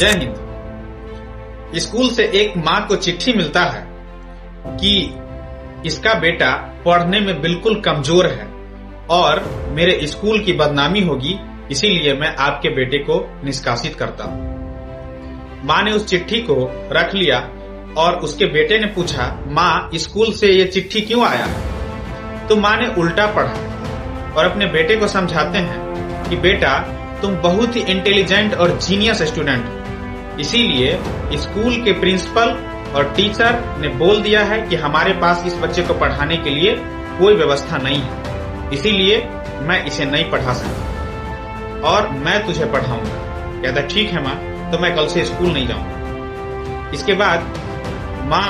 जय हिंद। स्कूल से एक माँ को चिट्ठी मिलता है कि इसका बेटा पढ़ने में बिल्कुल कमजोर है और मेरे स्कूल की बदनामी होगी, इसीलिए मैं आपके बेटे को निष्कासित करता हूँ। माँ ने उस चिट्ठी को रख लिया और उसके बेटे ने पूछा, माँ स्कूल से ये चिट्ठी क्यों आया है? तो माँ ने उल्टा पढ़ा और अपने बेटे को समझाते हैं कि बेटा तुम बहुत ही इंटेलिजेंट और जीनियस स्टूडेंट हो, इसीलिए स्कूल के प्रिंसिपल और टीचर ने बोल दिया है कि हमारे पास इस बच्चे को पढ़ाने के लिए कोई व्यवस्था नहीं है, इसीलिए मैं इसे नहीं पढ़ा सकता और मैं तुझे पढ़ाऊंगा। कहता ठीक है माँ, तो मैं कल से स्कूल नहीं जाऊंगा। इसके बाद माँ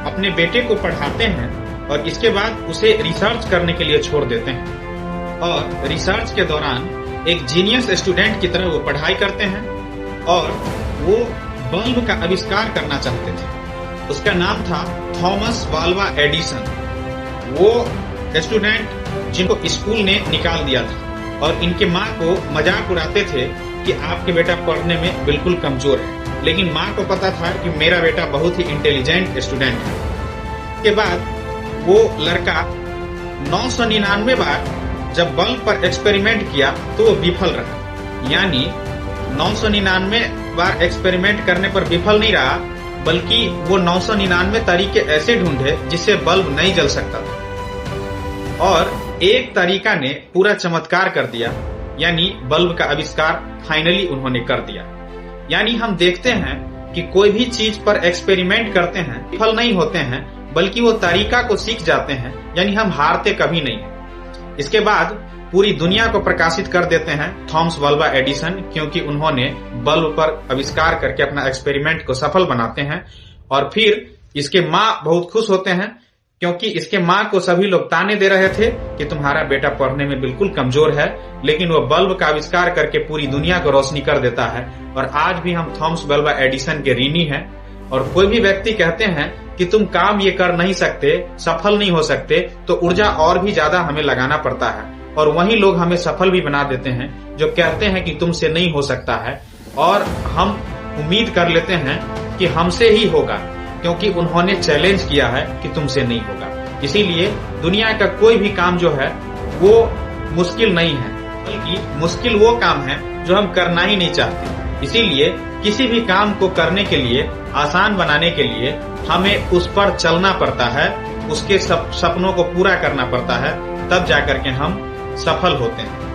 अपने बेटे को पढ़ाते हैं और इसके बाद उसे रिसर्च करने के लिए छोड़ देते हैं और रिसर्च के दौरान एक जीनियस स्टूडेंट की तरह वो पढ़ाई करते हैं और वो बल्ब का आविष्कार करना चाहते थे। उसका नाम था थॉमस वाल्वा एडिसन। वो स्टूडेंट जिनको स्कूल ने निकाल दिया था और इनके माँ को मजाक उड़ाते थे कि आपके बेटा पढ़ने में बिल्कुल कमजोर है, लेकिन माँ को पता था कि मेरा बेटा बहुत ही इंटेलिजेंट स्टूडेंट है। के बाद वो लड़का 999 बार जब बल्ब पर एक्सपेरिमेंट किया तो वो विफल रहा। यानी 999 बार एक्सपेरिमेंट करने पर विफल नहीं रहा, बल्कि वो 999 तरीके ऐसे ढूंढे जिससे बल्ब नहीं जल सकता था और एक तरीका ने पूरा चमत्कार कर दिया, यानी बल्ब का आविष्कार फाइनली उन्होंने कर दिया। यानी हम देखते हैं कि कोई भी चीज पर एक्सपेरिमेंट करते हैं, विफल नहीं होते हैं, बल्कि वो तरीका को सीख जाते हैं, यानी हम हारते कभी नहीं। इसके बाद पूरी दुनिया को प्रकाशित कर देते हैं थॉमस वाल्वा एडिसन, क्योंकि उन्होंने बल्ब पर आविष्कार करके अपना एक्सपेरिमेंट को सफल बनाते हैं। और फिर इसके माँ बहुत खुश होते हैं, क्योंकि इसके माँ को सभी लोग ताने दे रहे थे कि तुम्हारा बेटा पढ़ने में बिल्कुल कमजोर है, लेकिन वो बल्ब का आविष्कार करके पूरी दुनिया को रोशनी कर देता है। और आज भी हम थॉमस वाल्वा एडिसन के ऋणी हैं। और कोई भी व्यक्ति कहते हैं कि तुम काम ये कर नहीं सकते, सफल नहीं हो सकते, तो ऊर्जा और भी ज्यादा हमें लगाना पड़ता है और वही लोग हमें सफल भी बना देते हैं जो कहते हैं कि तुमसे नहीं हो सकता है। और हम उम्मीद कर लेते हैं कि हमसे ही होगा, क्योंकि उन्होंने चैलेंज किया है कि तुमसे नहीं होगा। इसीलिए दुनिया का कोई भी काम जो है वो मुश्किल नहीं है, बल्कि मुश्किल वो काम है जो हम करना ही नहीं चाहते। इसीलिए किसी भी काम को करने के लिए, आसान बनाने के लिए हमें उस पर चलना पड़ता है, उसके सपनों को पूरा करना पड़ता है, तब जाकर के हम सफल होते हैं।